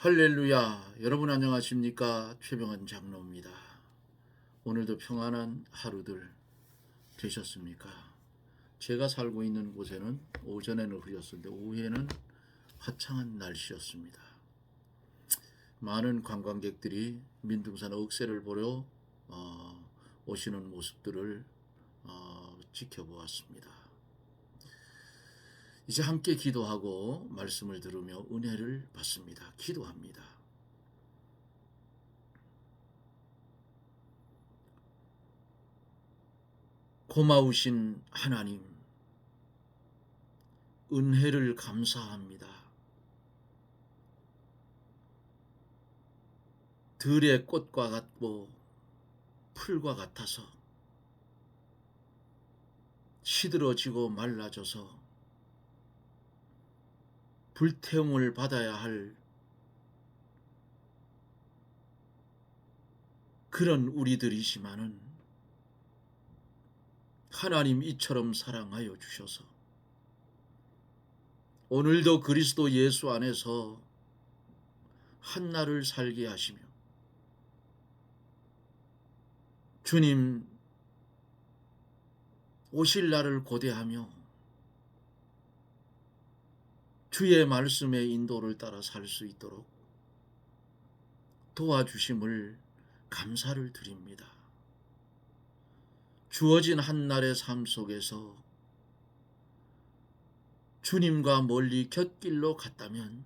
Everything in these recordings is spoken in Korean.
할렐루야. 여러분 안녕하십니까? 최병헌 장로입니다. 오늘도 평안한 하루들 되셨습니까? 제가 살고 있는 곳에는 오전에는 흐렸었는데 오후에는 화창한 날씨였습니다. 많은 관광객들이 민둥산 억새를 보러 오시는 모습들을 지켜보았습니다. 이제 함께 기도하고 말씀을 들으며 은혜를 받습니다. 기도합니다. 고마우신 하나님, 은혜를 감사합니다. 들의 꽃과 같고 풀과 같아서 시들어지고 말라져서 불태움을 받아야 할 그런 우리들이지만은 하나님 이처럼 사랑하여 주셔서 오늘도 그리스도 예수 안에서 한날을 살게 하시며 주님 오실 날을 고대하며 주의 말씀의 인도를 따라 살 수 있도록 도와주심을 감사를 드립니다. 주어진 한날의 삶 속에서 주님과 멀리 곁길로 갔다면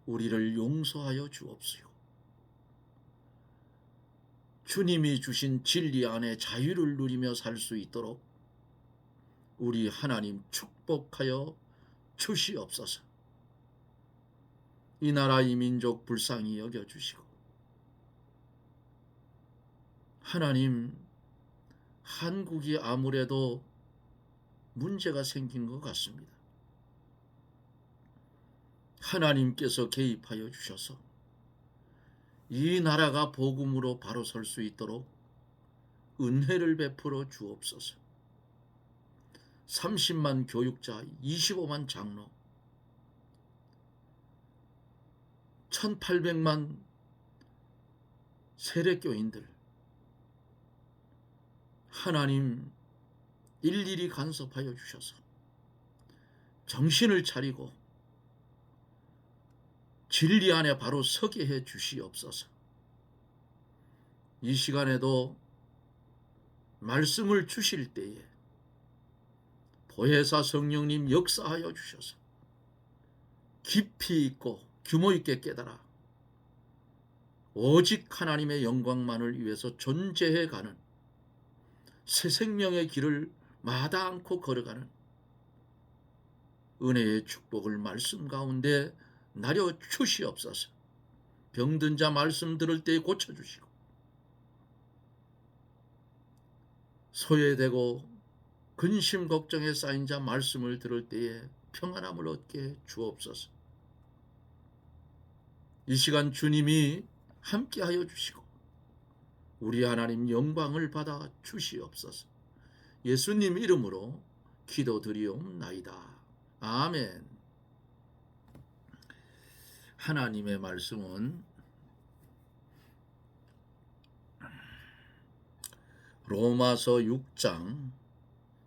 우리를 용서하여 주옵시고 주님이 주신 진리 안에 자유를 누리며 살 수 있도록 우리 하나님 축복하여 주시옵소서. 이 나라 이 민족 불쌍히 여겨주시고 하나님, 한국이 아무래도 문제가 생긴 것 같습니다. 하나님께서 개입하여 주셔서 이 나라가 복음으로 바로 설 수 있도록 은혜를 베풀어 주옵소서. 30만 교육자, 25만 장로, 1800만 세례교인들, 하나님 일일이 간섭하여 주셔서 정신을 차리고 진리 안에 바로 서게 해 주시옵소서. 이 시간에도 말씀을 주실 때에 보혜사 성령님 역사하여 주셔서 깊이 있고 규모 있게 깨달아 오직 하나님의 영광만을 위해서 존재해가는 새 생명의 길을 마다 않고 걸어가는 은혜의 축복을 말씀 가운데 나려 주시옵소서. 병든 자 말씀 들을 때에 고쳐주시고 소외되고 근심 걱정에 쌓인 자 말씀을 들을 때에 평안함을 얻게 주옵소서. 이 시간 주님이 함께하여 주시고 우리 하나님 영광을 받아 주시옵소서. 예수님 이름으로 기도드리옵나이다. 아멘. 하나님의 말씀은 로마서 6장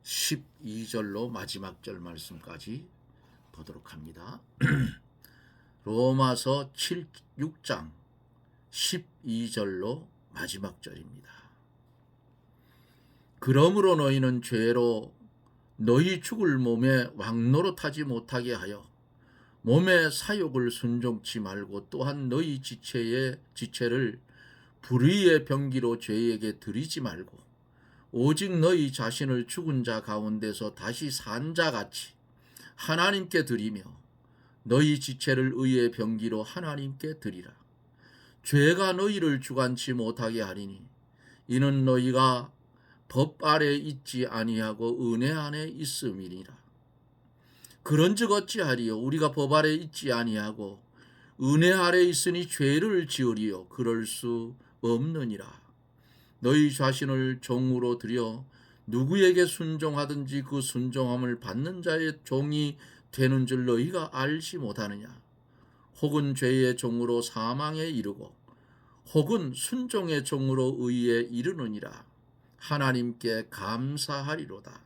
12절로 마지막 절 말씀까지 보도록 합니다. 로마서 6장 12절로 마지막 절입니다. 그러므로 너희는 죄로 너희 죽을 몸에 왕노릇하지 못하게 하여 몸의 사욕을 순종치 말고 또한 너희 지체를 불의의 병기로 죄에게 드리지 말고 오직 너희 자신을 죽은 자 가운데서 다시 산 자 같이 하나님께 드리며 너희 지체를 의의 병기로 하나님께 드리라. 죄가 너희를 주관치 못하게 하리니 이는 너희가 법 아래 있지 아니하고 은혜 안에 있음이니라. 그런즉 어찌하리요? 우리가 법 아래 있지 아니하고 은혜 아래 있으니 죄를 지으리요? 그럴 수 없느니라. 너희 자신을 종으로 들여 누구에게 순종하든지 그 순종함을 받는 자의 종이 되는 줄 너희가 알지 못하느냐? 혹은 죄의 종으로 사망에 이르고 혹은 순종의 종으로 의에 이르느니라. 하나님께 감사하리로다.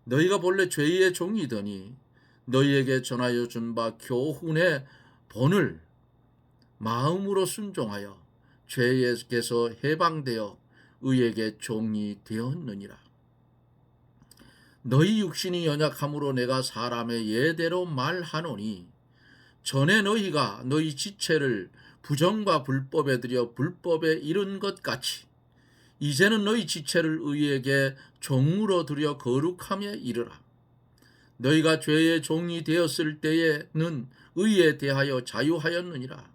너희가 본래 죄의 종이더니 너희에게 전하여 준 바 교훈의 본을 마음으로 순종하여 죄에게서 해방되어 의에게 종이 되었느니라. 너희 육신이 연약함으로 내가 사람의 예대로 말하노니 전에 너희가 너희 지체를 부정과 불법에 들여 불법에 이른 것 같이 이제는 너희 지체를 의에게 종으로 들여 거룩함에 이르라. 너희가 죄의 종이 되었을 때에는 의에 대하여 자유하였느니라.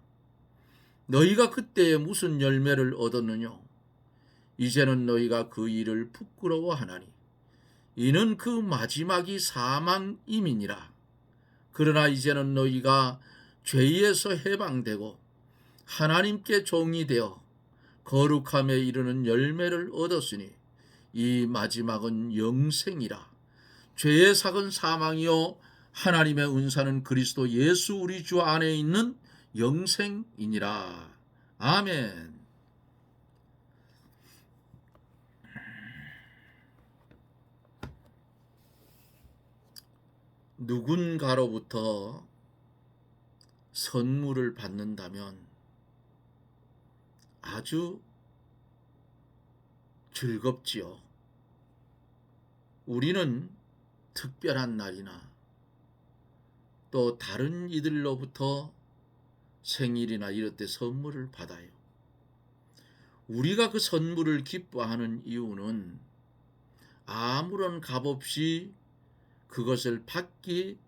너희가 그때에 무슨 열매를 얻었느냐? 이제는 너희가 그 일을 부끄러워하나니 이는 그 마지막이 사망임이니라. 그러나 이제는 너희가 죄에서 해방되고 하나님께 종이 되어 거룩함에 이르는 열매를 얻었으니 이 마지막은 영생이라. 죄의 삭은 사망이요 하나님의 은사는 그리스도 예수 우리 주 안에 있는 영생이니라. 아멘. 누군가로부터 선물을 받는다면 아주 즐겁지요. 우리는 특별한 날이나 또 다른 이들로부터 생일이나 이럴 때 선물을 받아요. 우리가 그 선물을 기뻐하는 이유는 아무런 값없이 그것을 받기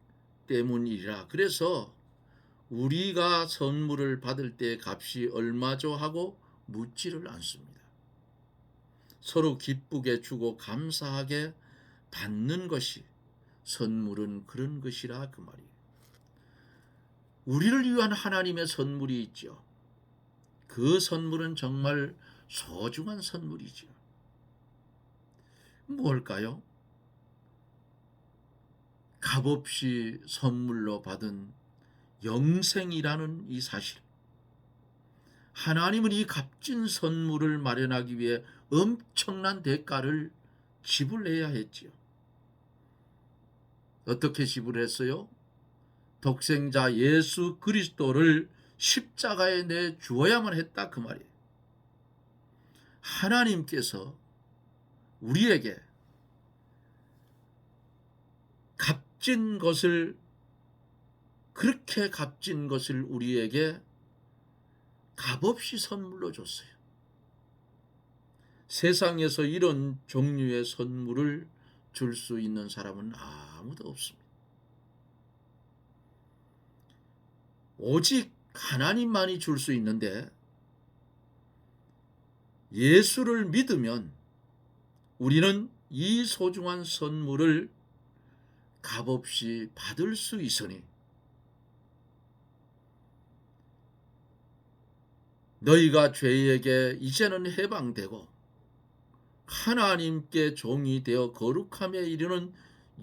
때문이라. 그래서 우리가 선물을 받을 때 값이 얼마죠 하고 묻지를 않습니다. 서로 기쁘게 주고 감사하게 받는 것이 선물은 그런 것이라 그 말이에요. 우리를 위한 하나님의 선물이 있죠. 그 선물은 정말 소중한 선물이죠. 뭘까요? 값없이 선물로 받은 영생이라는 이 사실. 하나님은 이 값진 선물을 마련하기 위해 엄청난 대가를 지불해야 했지요. 어떻게 지불했어요? 독생자 예수 그리스도를 십자가에 내 주어야만 했다 그 말이에요. 하나님께서 우리에게 값진 것을, 그렇게 값진 것을 우리에게 값없이 선물로 줬어요. 세상에서 이런 종류의 선물을 줄 수 있는 사람은 아무도 없습니다. 오직 하나님만이 줄 수 있는데 예수를 믿으면 우리는 이 소중한 선물을 값없이 받을 수 있으니 너희가 죄에게 이제는 해방되고 하나님께 종이 되어 거룩함에 이르는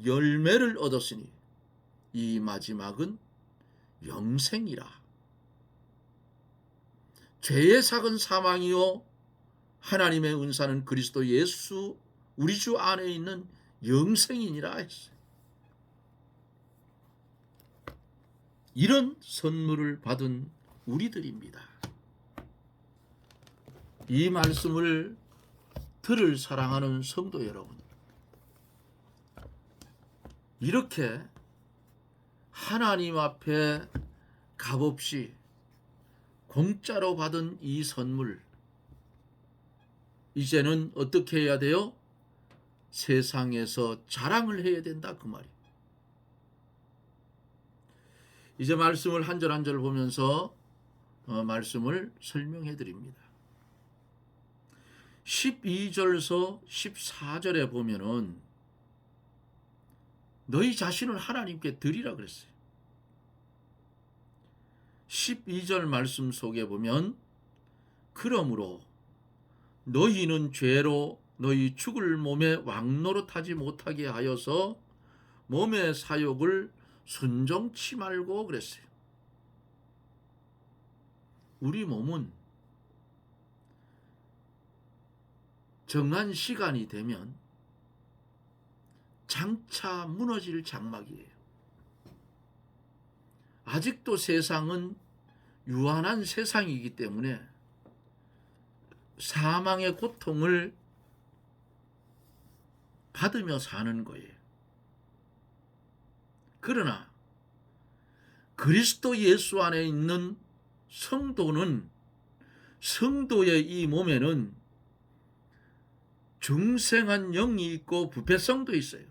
열매를 얻었으니 이 마지막은 영생이라. 죄의 삭은 사망이요 하나님의 은사는 그리스도 예수 우리 주 안에 있는 영생이니라 했어요. 이런 선물을 받은 우리들입니다. 이 말씀을 들을 사랑하는 성도 여러분, 이렇게 하나님 앞에 값없이 공짜로 받은 이 선물, 이제는 어떻게 해야 돼요? 세상에서 자랑을 해야 된다 그 말이에요. 이제 말씀을 한 절 한 절 보면서 말씀을 설명해 드립니다. 12절서 14절에 보면은 너희 자신을 하나님께 드리라 그랬어요. 12절 말씀 속에 보면 그러므로 너희는 죄로 너희 죽을 몸에 왕노릇하지 못하게 하여서 몸의 사욕을 순종치 말고 그랬어요. 우리 몸은 정한 시간이 되면 장차 무너질 장막이에요. 아직도 세상은 유한한 세상이기 때문에 사망의 고통을 받으며 사는 거예요. 그러나 그리스도 예수 안에 있는 성도는, 성도의 이 몸에는 중생한 영이 있고 부패성도 있어요.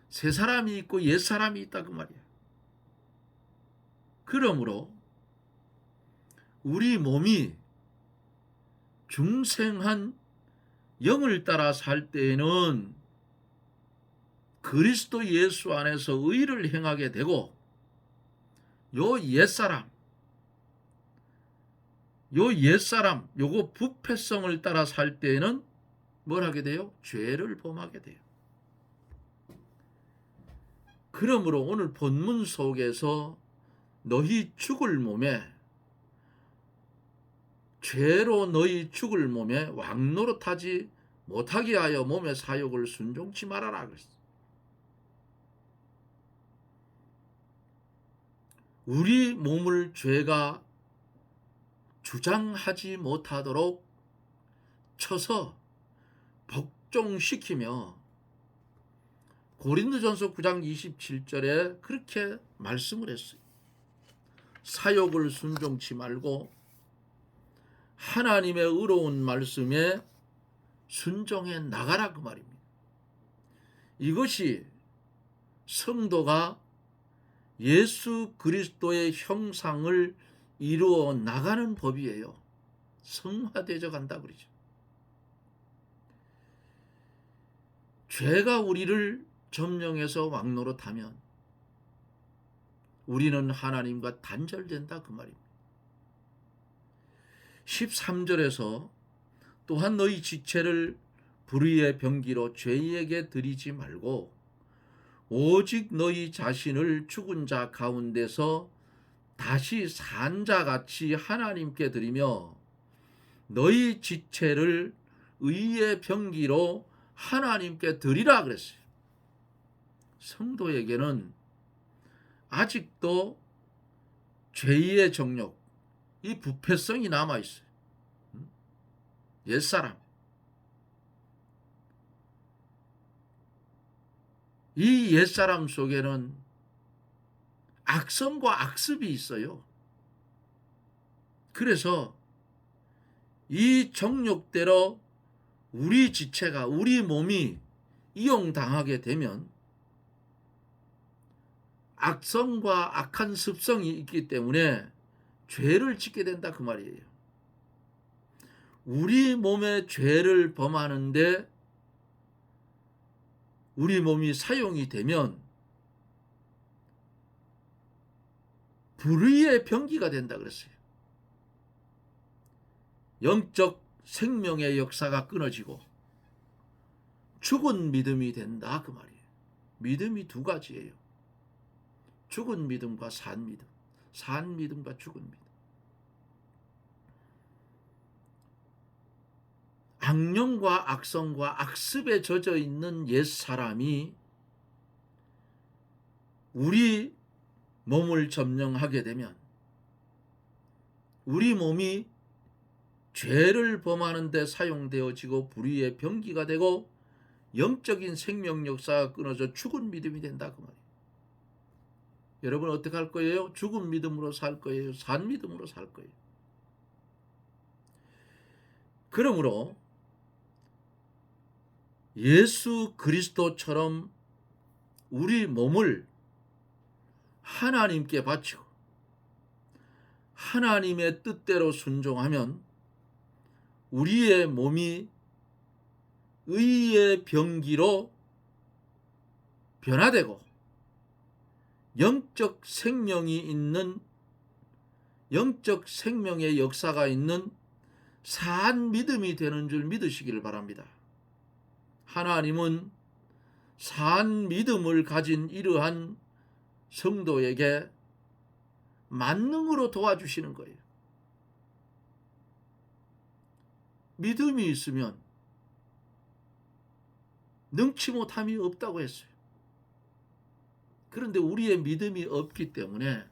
새 사람이 있고 옛 사람이 있다 그 말이에요. 그러므로 우리 몸이 중생한 영을 따라 살 때에는 그리스도 예수 안에서 의를 행하게 되고, 요 옛사람, 요거 부패성을 따라 살 때에는 뭘 하게 돼요? 죄를 범하게 돼요. 그러므로 오늘 본문 속에서 너희 죽을 몸에, 죄로 너희 죽을 몸에 왕노릇하지 못하게 하여 몸의 사욕을 순종치 말아라 그랬어요. 우리 몸을 죄가 주장하지 못하도록 쳐서 복종시키며, 고린도전서 9장 27절에 그렇게 말씀을 했어요. 사욕을 순종치 말고 하나님의 의로운 말씀에 순종해 나가라 그 말입니다. 이것이 성도가 예수 그리스도의 형상을 이루어 나가는 법이에요. 성화되어 간다 그러죠. 죄가 우리를 점령해서 왕노릇하면 우리는 하나님과 단절된다 그 말입니다. 13절에서 또한 너희 지체를 불의의 병기로 죄에게 드리지 말고 오직 너희 자신을 죽은 자 가운데서 다시 산 자 같이 하나님께 드리며 너희 지체를 의의 병기로 하나님께 드리라 그랬어요. 성도에게는 아직도 죄의 정욕, 이 부패성이 남아있어요. 옛사람. 이 옛사람 속에는 악성과 악습이 있어요. 그래서 이 정욕대로 우리 지체가, 우리 몸이 이용당하게 되면 악성과 악한 습성이 있기 때문에 죄를 짓게 된다 그 말이에요. 우리 몸의 죄를 범하는데 우리 몸이 사용이 되면 불의의 병기가 된다 그랬어요. 영적 생명의 역사가 끊어지고 죽은 믿음이 된다 그 말이에요. 믿음이 두 가지예요. 죽은 믿음과 산 믿음, 산 믿음과 죽은 믿음. 악령과 악성과 악습에 젖어 있는 옛사람이 우리 몸을 점령하게 되면 우리 몸이 죄를 범하는 데 사용되어지고 불의의 병기가 되고 영적인 생명 역사가 끊어져 죽은 믿음이 된다 그 말이에요. 여러분 어떻게 할 거예요? 죽은 믿음으로 살 거예요? 산 믿음으로 살 거예요? 그러므로 예수 그리스도처럼 우리 몸을 하나님께 바치고 하나님의 뜻대로 순종하면 우리의 몸이 의의 병기로 변화되고 영적 생명이 있는, 영적 생명의 역사가 있는 산 믿음이 되는 줄 믿으시기를 바랍니다. 하나님은 산 믿음을 가진 이러한 성도에게 만능으로 도와주시는 거예요. 믿음이 있으면 능치 못함이 없다고 했어요. 그런데 우리의 믿음이 없기 때문에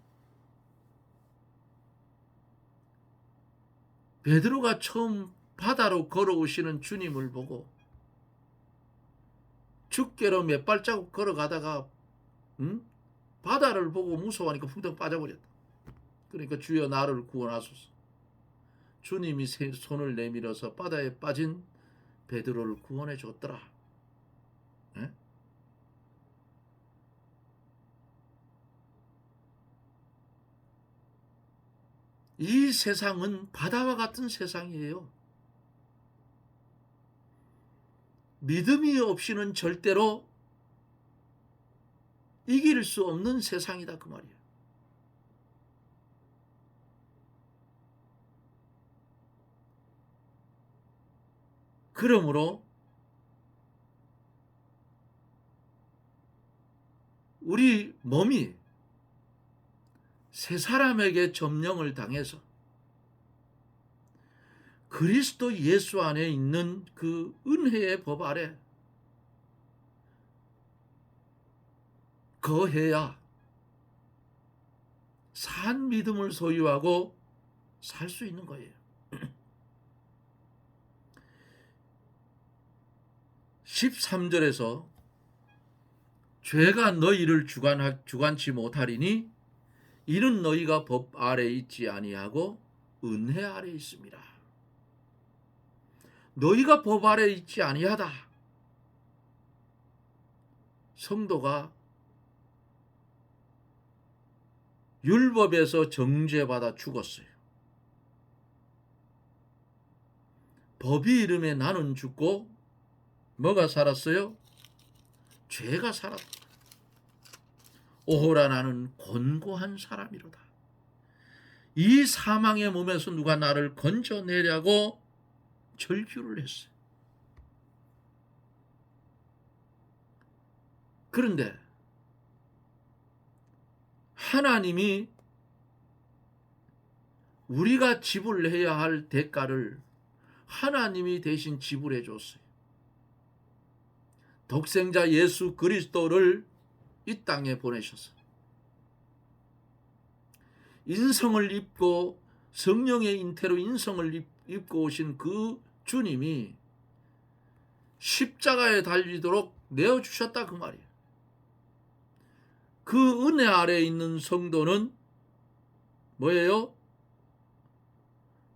베드로가 처음 바다로 걸어오시는 주님을 보고 죽게로 몇 발자국 걸어가다가 바다를 보고 무서워하니까 붕덩 빠져버렸다. 그러니까 주여 나를 구원하소서. 주님이 손을 내밀어서 바다에 빠진 베드로를 구원해 줬더라. 예? 이 세상은 바다와 같은 세상이에요. 믿음이 없이는 절대로 이길 수 없는 세상이다 그 말이에요. 그러므로 우리 몸이 새 사람에게 점령을 당해서 그리스도 예수 안에 있는 그 은혜의 법 아래 거해야 산 믿음을 소유하고 살 수 있는 거예요. 13절에서 죄가 너희를 주관치 못하리니 이는 너희가 법 아래 있지 아니하고 은혜 아래 있습니다. 너희가 법 아래 있지 아니하다. 성도가 율법에서 정죄받아 죽었어요. 법이 이름에 나는 죽고 뭐가 살았어요? 죄가 살았다. 오호라 나는 곤고한 사람이로다. 이 사망의 몸에서 누가 나를 건져내려고 절규를 했어요. 그런데 하나님이 우리가 지불해야 할 대가를 하나님이 대신 지불해 줬어요. 독생자 예수 그리스도를 이 땅에 보내셨어요. 인성을 입고 성령의 잉태로 인성을 입고 오신 그 주님이 십자가에 달리도록 내어주셨다 그 말이에요. 그 은혜 아래 있는 성도는 뭐예요?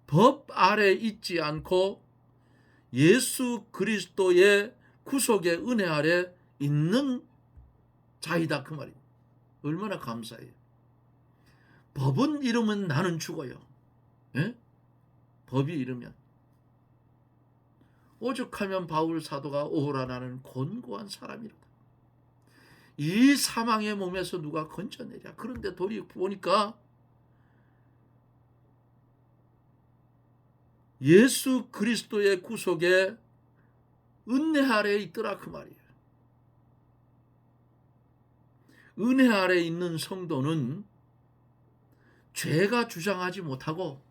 법 아래 있지 않고 예수 그리스도의 구속의 은혜 아래 있는 자이다 그 말이에요. 얼마나 감사해요. 법은 이르면 나는 죽어요. 예? 법이 이르면. 오죽하면 바울 사도가 오호라 나는 곤고한 사람이로다. 이 사망의 몸에서 누가 건져내랴. 그런데 보니까 예수 그리스도의 구속에 은혜 아래에 있더라 그 말이에요. 은혜 아래에 있는 성도는 죄가 주장하지 못하고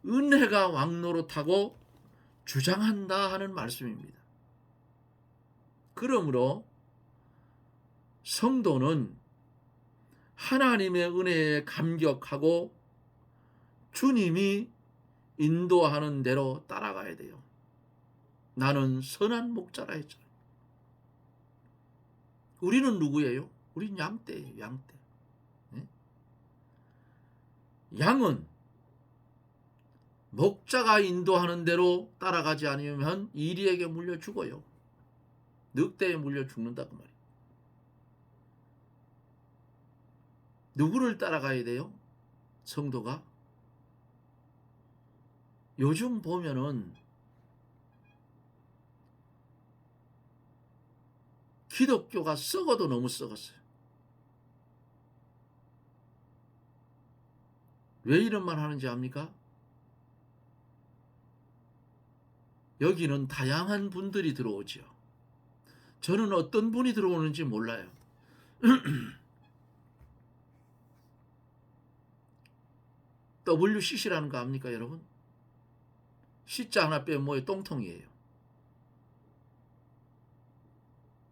은혜가 왕노릇하고 주장한다 하는 말씀입니다. 그러므로 성도는 하나님의 은혜에 감격하고 주님이 인도하는 대로 따라가야 돼요. 나는 선한 목자라 했잖아요. 우리는 누구예요? 우린 양떼예요. 양떼. 네? 양은 목자가 인도하는 대로 따라가지 않으면 이리에게 물려 죽어요. 늑대에 물려 죽는다 그 말이에요. 누구를 따라가야 돼요? 성도가? 요즘 보면은 기독교가 썩어도 너무 썩었어요. 왜 이런 말 하는지 압니까? 여기는 다양한 분들이 들어오죠. 저는 어떤 분이 들어오는지 몰라요. WCC라는 거 압니까 여러분? 시자 하나 빼면 뭐예요? 똥통이에요.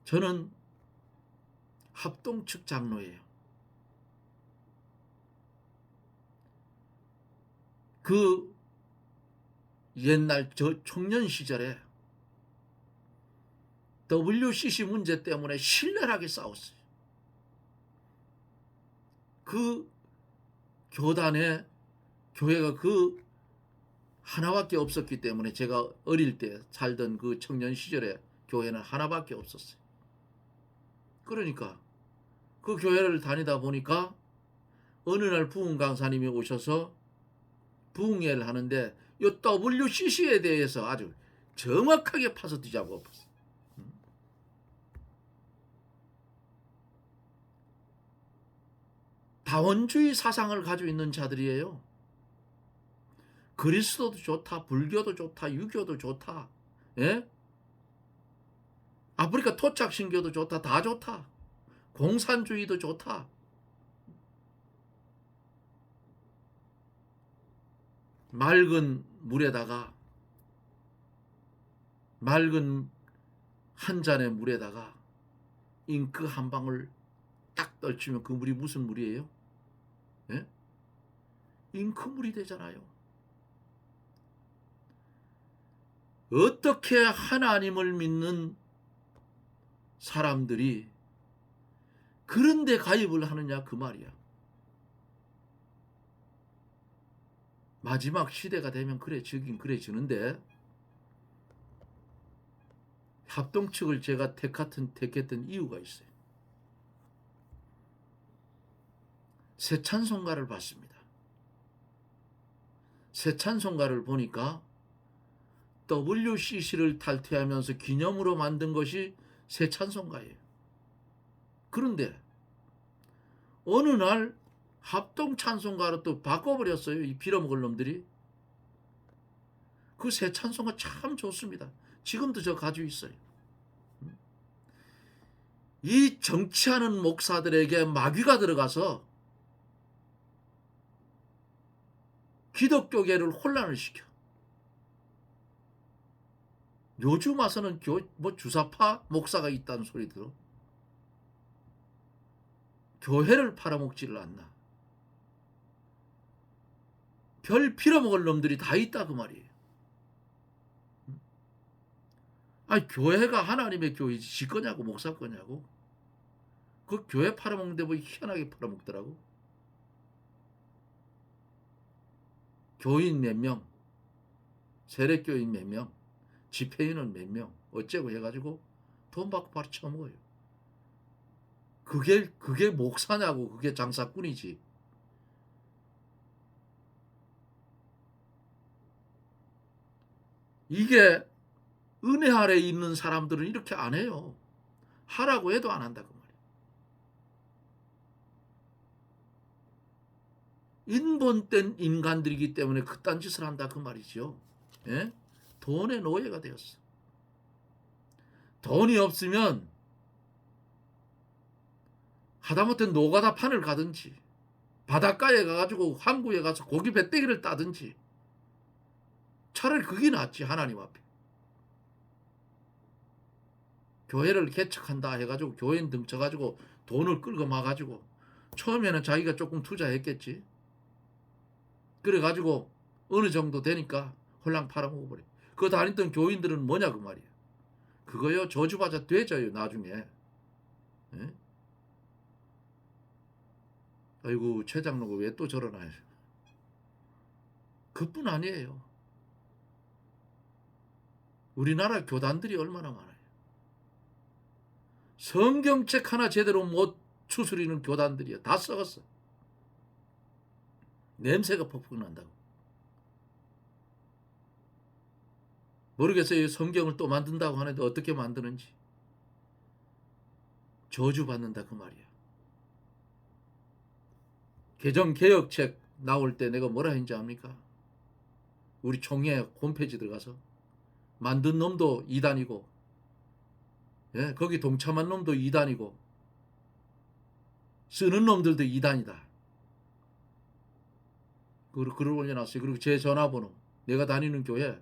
저는 합동 측 장로예요. 그 옛날 저 청년 시절에 WCC 문제 때문에 신랄하게 싸웠어요. 그 교단에 교회가 그 하나밖에 없었기 때문에 제가 어릴 때 살던 그 청년 시절에 교회는 하나밖에 없었어요. 그러니까 그 교회를 다니다 보니까 어느 날 부흥 강사님이 오셔서 부흥회를 하는데 이 WCC에 대해서 아주 정확하게 파서 뒤잡아 엎었어요. 다원주의 사상을 가지고 있는 자들이에요. 그리스도도 좋다, 불교도 좋다, 유교도 좋다, 예? 아프리카 토착 신교도 좋다, 다 좋다. 공산주의도 좋다. 맑은 물에다가 맑은 한 잔의 물에다가 잉크 한 방울 딱 떨치면 그 물이 무슨 물이에요? 예? 잉크물이 되잖아요. 어떻게 하나님을 믿는 사람들이 그런데 가입을 하느냐 그 말이야. 마지막 시대가 되면 그래지긴 그래지는데 합동 측을 제가 택했던 이유가 있어요. 새 찬송가를 봤습니다. 새 찬송가를 보니까 WCC를 탈퇴하면서 기념으로 만든 것이 새 찬송가예요. 그런데 어느 날 합동 찬송가로 또 바꿔버렸어요. 이 빌어먹을 놈들이. 그 새 찬송가 참 좋습니다. 지금도 저 가지고 있어요. 이 정치하는 목사들에게 마귀가 들어가서 기독교계를 혼란을 시켜. 요즘 와서는 주사파 목사가 있다는 소리 들어. 교회를 팔아먹지를 않나. 별 빌어먹을 놈들이 다 있다 그 말이에요. 아니 교회가 하나님의 교회지 지 거냐고 목사 거냐고. 그 교회 팔아먹는데 뭐 희한하게 팔아먹더라고. 교인 몇 명, 세례교인 몇 명, 집회인은 몇 명 어째고 해가지고 돈 받고 바로 쳐먹어요. 그게 목사냐고. 그게 장사꾼이지. 이게 은혜 아래 있는 사람들은 이렇게 안 해요. 하라고 해도 안 한다 그 말이에요. 인본된 인간들이기 때문에 그딴 짓을 한다 그 말이죠. 예? 돈의 노예가 되었어. 돈이 없으면 하다못해 노가다 판을 가든지 바닷가에 가가지고 항구에 가서 고기 배때기를 따든지 차라리 그게 낫지 하나님 앞에. 교회를 개척한다 해가지고 교인 등쳐가지고 돈을 끌고 막아가지고 처음에는 자기가 조금 투자했겠지. 그래가지고 어느 정도 되니까 홀랑 팔아먹어버려. 그 다니던 교인들은 뭐냐 그 말이야. 그거요 저주받아 되져요 나중에. 예? 아이고 최 장로가 왜 또 저러나요. 그뿐 아니에요. 우리나라 교단들이 얼마나 많아요. 성경책 하나 제대로 못 추스리는 교단들이야. 다 썩었어. 냄새가 퍽퍽 난다고. 모르겠어요. 성경을 또 만든다고 하는데 어떻게 만드는지. 저주받는다 그 말이야. 개정개혁책 나올 때 내가 뭐라 했는지 압니까? 우리 총회 홈페이지 들어가서 만든 놈도 이단이고, 예, 거기 동참한 놈도 이단이고, 쓰는 놈들도 이단이다. 글을 올려놨어요. 그리고 제 전화번호, 내가 다니는 교회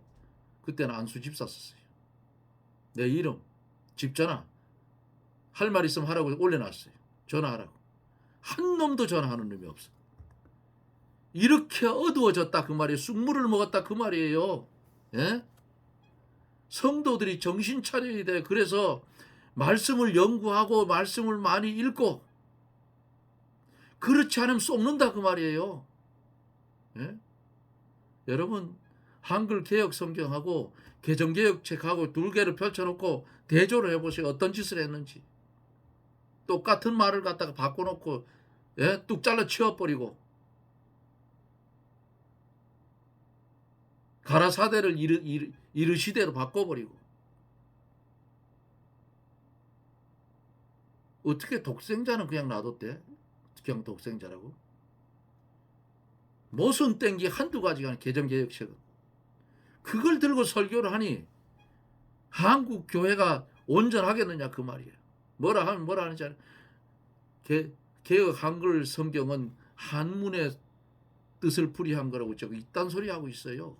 그때는 안수 집사 썼어요. 내 이름, 집 전화, 할 말 있으면 하라고 올려놨어요. 전화하라고. 한 놈도 전화하는 놈이 없어. 이렇게 어두워졌다 그 말이에요. 쑥물을 먹었다 그 말이에요. 예? 성도들이 정신 차려야 돼. 그래서 말씀을 연구하고 말씀을 많이 읽고, 그렇지 않으면 쏟는다 그 말이에요. 예? 여러분, 한글 개혁 성경하고 개정개혁 책하고 두 개를 펼쳐놓고 대조를 해보세요. 어떤 짓을 했는지. 똑같은 말을 갖다가 바꿔놓고, 예? 뚝 잘라 치워버리고, 가라사대를 이르시대로 바꿔버리고. 어떻게 독생자는 그냥 놔뒀대? 그냥 독생자라고? 모순 땡기 한두 가지가 아니라 개정개혁책은. 그걸 들고 설교를 하니 한국 교회가 온전하겠느냐 그 말이에요. 뭐라 하면 뭐라 하는지 알아요. 개혁 한글 성경은 한문의 뜻을 풀이한 거라고 저거 이딴 소리 하고 있어요.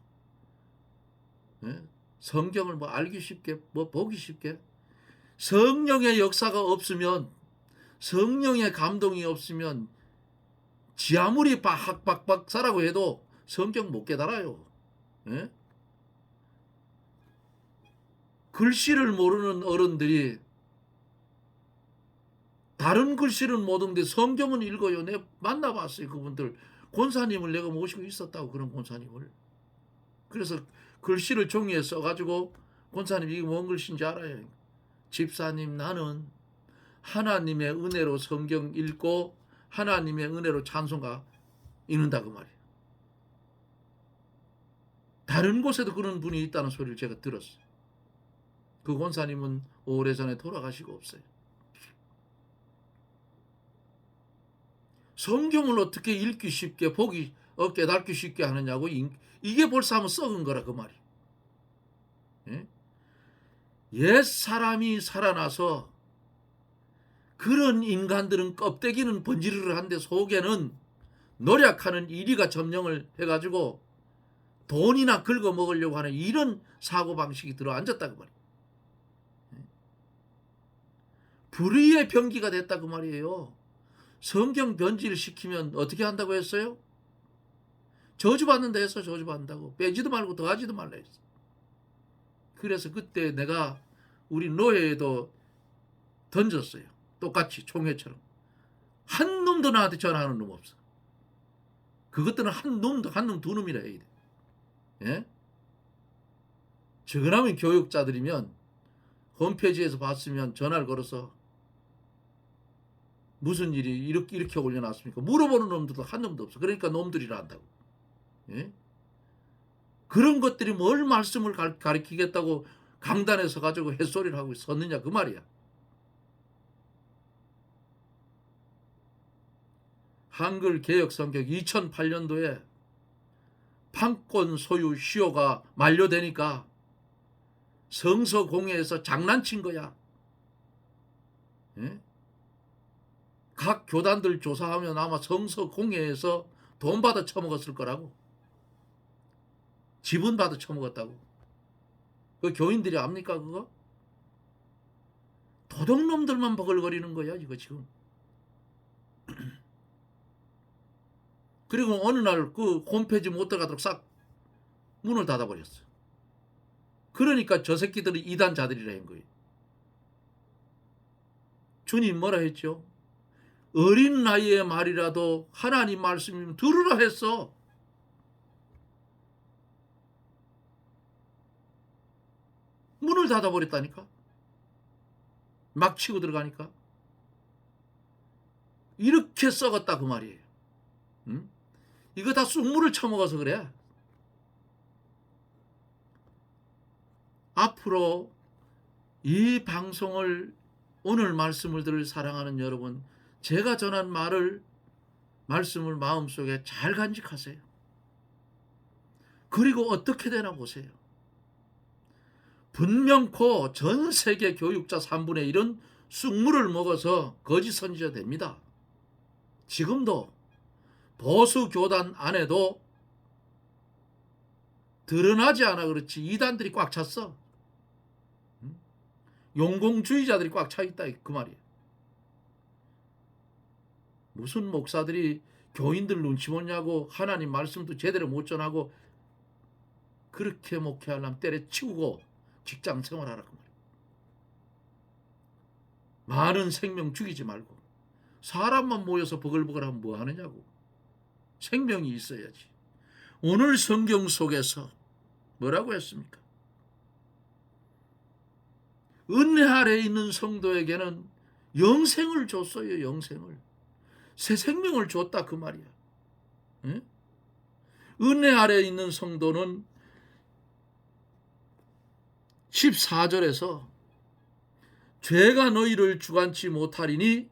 예? 성경을 뭐 알기 쉽게, 뭐 보기 쉽게. 성령의 역사가 없으면, 성령의 감동이 없으면 지 아무리 박박사라고 해도 성경 못 깨달아요. 예? 글씨를 모르는 어른들이 다른 글씨는 못 읽는데 성경은 읽어요. 내가 만나봤어요. 그분들. 권사님을 내가 모시고 있었다고, 그런 권사님을. 그래서 글씨를 종이에 써가지고, 권사님 이게 뭔 글씨인지 알아요? 집사님, 나는 하나님의 은혜로 성경 읽고 하나님의 은혜로 찬송가 읽는다 그 말이에요. 다른 곳에도 그런 분이 있다는 소리를 제가 들었어요. 그 권사님은 오래전에 돌아가시고 없어요. 성경을 어떻게 읽기 쉽게, 보기 깨닫기 쉽게 하느냐고. 이게 벌써 하면 썩은 거라 그 말이에요. 예? 옛 사람이 살아나서, 그런 인간들은 껍데기는 번지르르 한데 속에는 노력하는 이리가 점령을 해가지고 돈이나 긁어 먹으려고 하는 이런 사고방식이 들어앉았다 그 말이에요. 불의의 병기가 됐다 그 말이에요. 성경 변질을 시키면 어떻게 한다고 했어요? 저주받는다 했어. 저주받는다고. 빼지도 말고 더하지도 말라 했어. 그래서 그때 내가 우리 노예에도 던졌어요. 똑같이 총회처럼. 한 놈도 나한테 전화하는 놈 없어. 그것들은 한 놈 두 놈이라 해야 돼. 예? 저그러면 교육자들이면 홈페이지에서 봤으면 전화를 걸어서 무슨 일이 이렇게 올려놨습니까? 물어보는 놈들도 한 놈도 없어. 그러니까 놈들이라 한다고. 예? 그런 것들이 뭘 말씀을 가리키겠다고 강단에 서가지고 햇소리를 하고 섰느냐 그 말이야. 한글 개혁 성경 2008년도에 판권 소유 시효가 만료되니까 성서 공회에서 장난친 거야. 예? 각 교단들 조사하면 아마 성서 공회에서 돈 받아 처먹었을 거라고. 지분 받아 처먹었다고. 그 교인들이 압니까 그거? 도둑놈들만 버글거리는 거야 이거 지금. 그리고 어느 날 그 홈페이지 못 들어가도록 싹 문을 닫아버렸어. 그러니까 저 새끼들이 이단자들이라 한 거예요. 주님 뭐라 했죠? 어린 나이의 말이라도 하나님 말씀이면 들으라 했어. 문을 닫아버렸다니까. 막 치고 들어가니까. 이렇게 썩었다 그 말이에요. 응? 이거 다 쑥물을 처먹어서 그래. 앞으로 이 방송을, 오늘 말씀을 들을 사랑하는 여러분, 제가 전한 말씀을 마음속에 잘 간직하세요. 그리고 어떻게 되나 보세요. 분명코 전 세계 교육자 3분의 1은 쑥물을 먹어서 거짓 선지자 됩니다. 지금도 보수 교단 안에도 드러나지 않아 그렇지 이단들이 꽉 찼어. 용공주의자들이 꽉 차 있다 그 말이에요. 무슨 목사들이 교인들 눈치 보냐고 하나님 말씀도 제대로 못 전하고 그렇게 목회하려면 때려치우고 직장 생활하라 그 말이에요. 많은 생명 죽이지 말고 사람만 모여서 버글버글하면 뭐 하느냐고. 생명이 있어야지. 오늘 성경 속에서 뭐라고 했습니까? 은혜 아래에 있는 성도에게는 영생을 줬어요. 영생을. 새 생명을 줬다 그 말이야. 응? 은혜 아래에 있는 성도는 14절에서 죄가 너희를 주관치 못하리니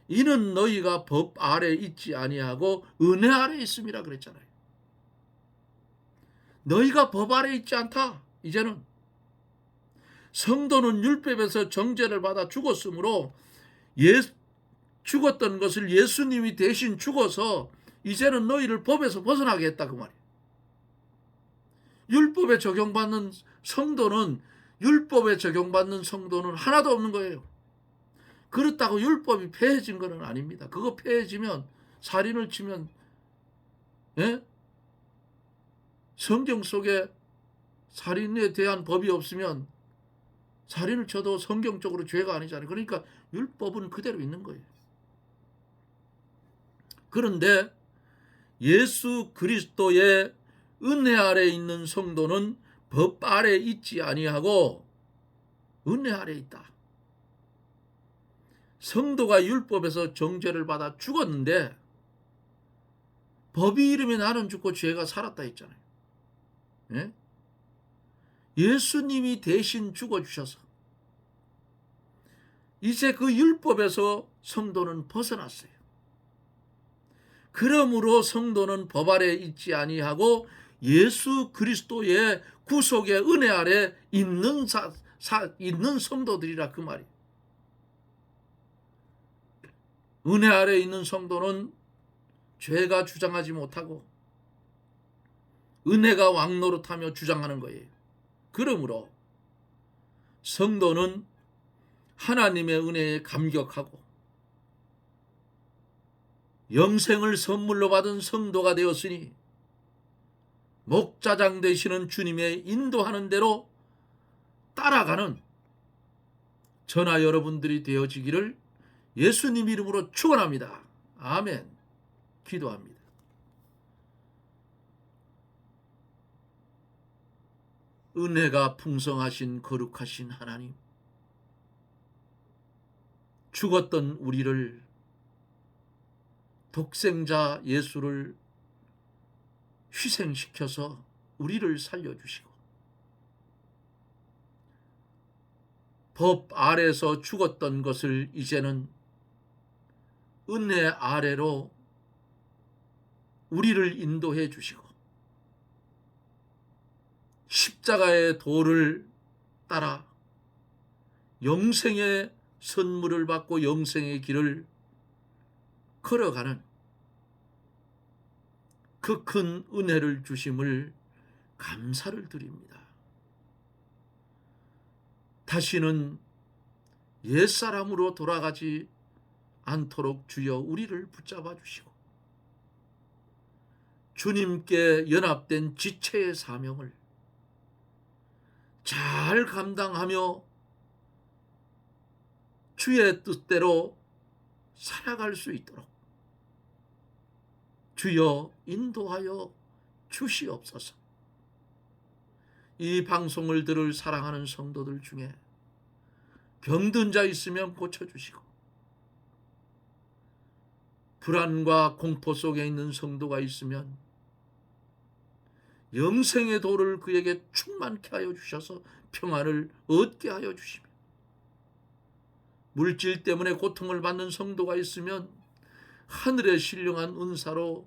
이는 너희가 법 아래 있지 아니하고 은혜 아래 있음이라 그랬잖아요. 너희가 법 아래 있지 않다. 이제는 성도는 율법에서 정죄를 받아 죽었으므로 죽었던 것을 예수님이 대신 죽어서 이제는 너희를 법에서 벗어나게 했다 그 말이에요. 율법에 적용받는 성도는 하나도 없는 거예요. 그렇다고 율법이 폐해진 것은 아닙니다. 그거 폐해지면 살인을 치면 성경 속에 살인에 대한 법이 없으면 살인을 쳐도 성경적으로 죄가 아니잖아요. 그러니까 율법은 그대로 있는 거예요. 그런데 예수 그리스도의 은혜 아래 있는 성도는 법 아래 있지 아니하고 은혜 아래 있다. 성도가 율법에서 정죄를 받아 죽었는데 법이 이름에 나는 죽고 죄가 살았다 했잖아요. 예? 예수님이 대신 죽어주셔서 이제 그 율법에서 성도는 벗어났어요. 그러므로 성도는 법 아래 있지 아니하고 예수 그리스도의 구속의 은혜 아래 있는 성도들이라 그 말이에요. 은혜 아래 있는 성도는 죄가 주장하지 못하고 은혜가 왕노릇하며 주장하는 거예요. 그러므로 성도는 하나님의 은혜에 감격하고 영생을 선물로 받은 성도가 되었으니 목자장 되시는 주님의 인도하는 대로 따라가는 저나 여러분들이 되어지기를 예수님 이름으로 축원합니다. 아멘. 기도합니다. 은혜가 풍성하신 거룩하신 하나님, 죽었던 우리를 독생자 예수를 희생시켜서 우리를 살려주시고 법 아래서 죽었던 것을 이제는 은혜 아래로 우리를 인도해 주시고 십자가의 도를 따라 영생의 선물을 받고 영생의 길을 걸어가는 그 큰 은혜를 주심을 감사를 드립니다. 다시는 옛사람으로 돌아가지 않도록 주여 우리를 붙잡아 주시고 주님께 연합된 지체의 사명을 잘 감당하며 주의 뜻대로 살아갈 수 있도록 주여 인도하여 주시옵소서. 이 방송을 들을 사랑하는 성도들 중에 병든 자 있으면 고쳐주시고 불안과 공포 속에 있는 성도가 있으면 영생의 도를 그에게 충만케 하여 주셔서 평안을 얻게 하여 주시며 물질 때문에 고통을 받는 성도가 있으면 하늘의 신령한 은사로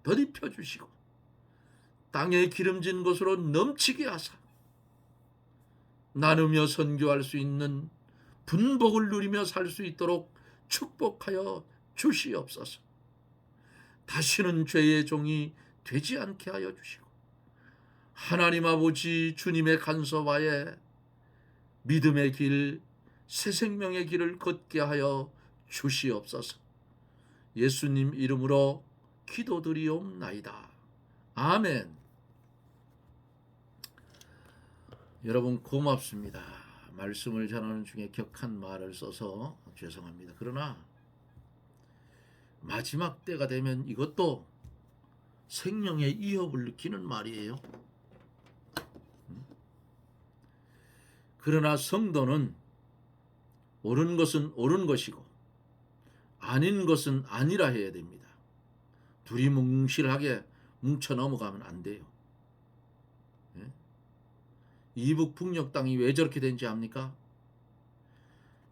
덧입혀 주시고 땅에 기름진 것으로 넘치게 하사 나누며 선교할 수 있는 분복을 누리며 살 수 있도록 축복하여 주시옵소서. 다시는 죄의 종이 되지 않게 하여 주시고 하나님 아버지 주님의 간섭하에 믿음의 길, 새 생명의 길을 걷게 하여 주시옵소서. 예수님 이름으로 기도드리옵나이다. 아멘. 여러분 고맙습니다. 말씀을 전하는 중에 격한 말을 써서 죄송합니다. 그러나 마지막 때가 되면 이것도 생명의 위협을 느끼는 말이에요. 그러나 성도는 옳은 것은 옳은 것이고 아닌 것은 아니라 해야 됩니다. 둘이 뭉실하게 뭉쳐 넘어가면 안 돼요. 이북 북녘 땅이 왜 저렇게 된지 압니까?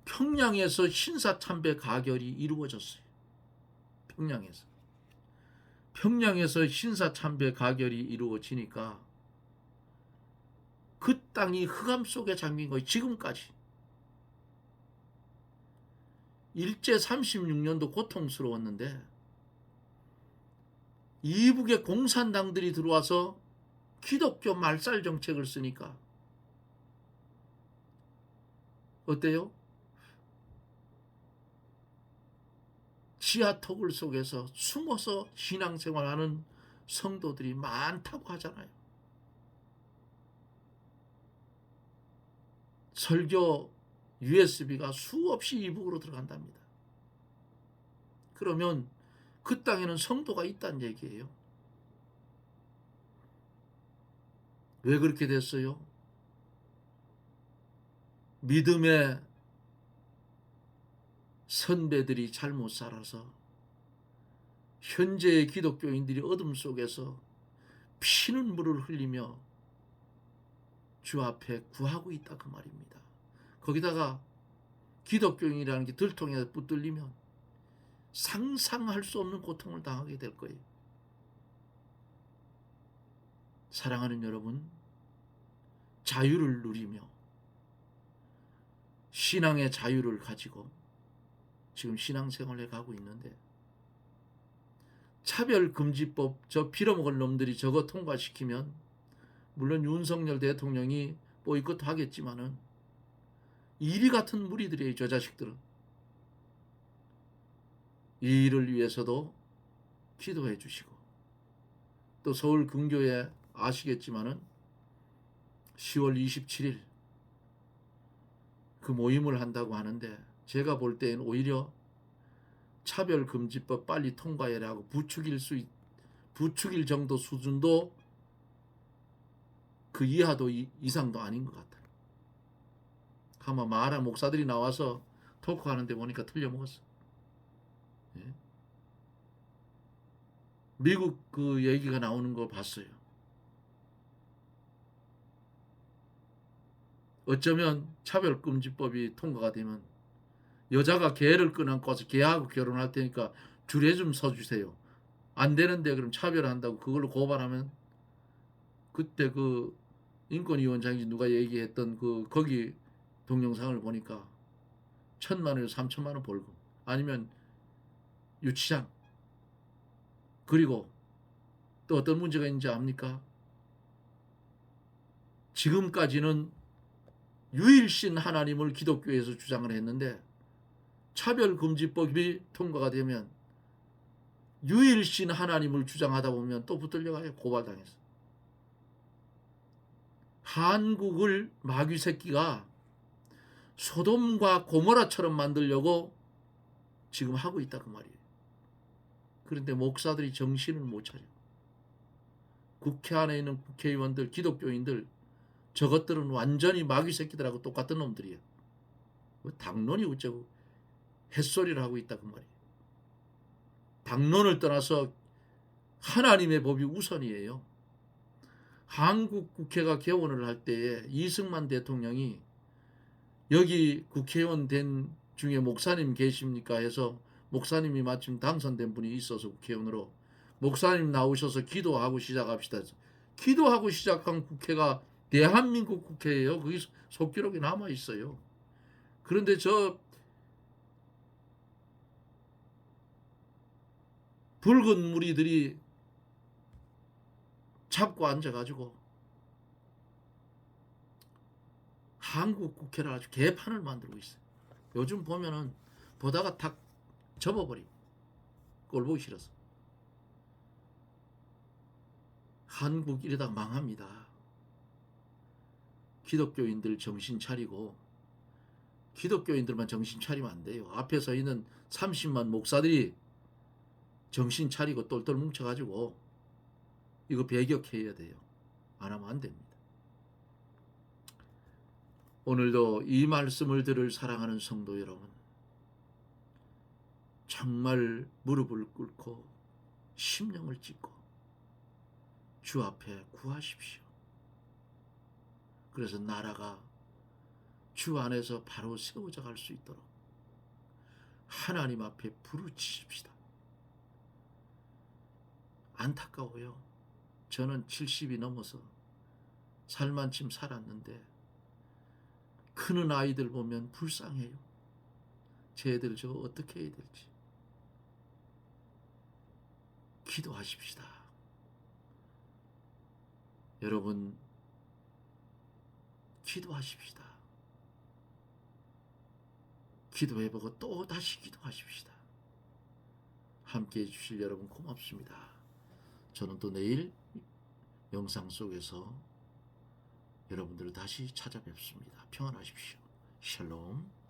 평양에서 신사참배 가결이 이루어졌어요. 평양에서 신사참배 가결이 이루어지니까 그 땅이 흑암 속에 잠긴 거예요. 지금까지. 일제 36년도 고통스러웠는데 이북의 공산당들이 들어와서 기독교 말살 정책을 쓰니까 어때요? 지하터굴 속에서 숨어서 신앙생활하는 성도들이 많다고 하잖아요. 설교 USB가 수없이 이북으로 들어간답니다. 그러면 그 땅에는 성도가 있다는 얘기예요. 왜 그렇게 됐어요? 믿음의 선배들이 잘못 살아서 현재의 기독교인들이 어둠 속에서 피는 물을 흘리며 주 앞에 구하고 있다 그 말입니다. 거기다가 기독교인이라는 게 들통에 붙들리면 상상할 수 없는 고통을 당하게 될 거예요. 사랑하는 여러분, 자유를 누리며 신앙의 자유를 가지고 지금 신앙생활에 가고 있는데 차별금지법 저 빌어먹을 놈들이 저거 통과시키면 물론 윤석열 대통령이 보이콧 하겠지만은 이리 같은 무리들이에요. 저 자식들은. 이 일을 위해서도 기도해 주시고 또 서울 근교에 아시겠지만은 10월 27일 그 모임을 한다고 하는데 제가 볼 때는 오히려 차별금지법 빨리 통과해라 하고 부추길 정도 수준도 그 이하도 이상도 아닌 것 같아요. 아마 마라 목사들이 나와서 토크하는데 보니까 틀려먹었어. 예? 미국 그 얘기가 나오는 거 봤어요. 어쩌면 차별금지법이 통과가 되면 여자가 개를 끄안고서 개하고 결혼할 테니까 줄에 좀 서주세요. 안 되는데 그럼 차별한다고 그걸로 고발하면 그때 그 인권위원장이 누가 얘기했던 그 거기 동영상을 보니까 1,000만 원, 3천만 원 벌금 아니면 유치장. 그리고 또 어떤 문제가 있는지 압니까? 지금까지는 유일신 하나님을 기독교에서 주장을 했는데 차별금지법이 통과가 되면 유일신 하나님을 주장하다 보면 또 붙들려가요. 고발당해서. 한국을 마귀 새끼가 소돔과 고모라처럼 만들려고 지금 하고 있다 그 말이에요. 그런데 목사들이 정신을 못 차려. 국회 안에 있는 국회의원들, 기독교인들 저것들은 완전히 마귀 새끼들하고 똑같은 놈들이에요. 당론이 어쩌고 햇소리를 하고 있다 그 말이에요. 당론을 떠나서 하나님의 법이 우선이에요. 한국 국회가 개원을 할 때에 이승만 대통령이 여기 국회의원 된 중에 목사님 계십니까 해서 목사님이 마침 당선된 분이 있어서 국회의원으로 목사님 나오셔서 기도하고 시작합시다. 기도하고 시작한 국회가 대한민국 국회예요. 그게 속기록에 남아 있어요. 그런데 저 붉은 무리들이 잡고 앉아가지고 한국 국회를 아주 개판을 만들고 있어요. 요즘 보면은 보다가 탁 접어버리고 꼴 보기 싫어서. 한국 이러다 망합니다. 기독교인들 정신 차리고, 기독교인들만 정신 차리면 안 돼요. 앞에 서 있는 30만 목사들이 정신 차리고 똘똘 뭉쳐가지고 이거 배격해야 돼요. 안 하면 안 됩니다. 오늘도 이 말씀을 들을 사랑하는 성도 여러분, 정말 무릎을 꿇고 심령을 찢고 주 앞에 구하십시오. 그래서 나라가 주 안에서 바로 세워져 갈 수 있도록 하나님 앞에 부르짖읍시다. 안타까워요. 저는 70이 넘어서 살만침 살았는데 크는 아이들 보면 불쌍해요. 쟤들 저 어떻게 해야 될지. 기도하십시다. 여러분, 기도하십시다. 기도해보고 또 다시 기도하십시다. 함께해 주실 여러분 고맙습니다. 저는 또 내일 영상 속에서 여러분들을 다시 찾아뵙습니다. 평안하십시오. 샬롬.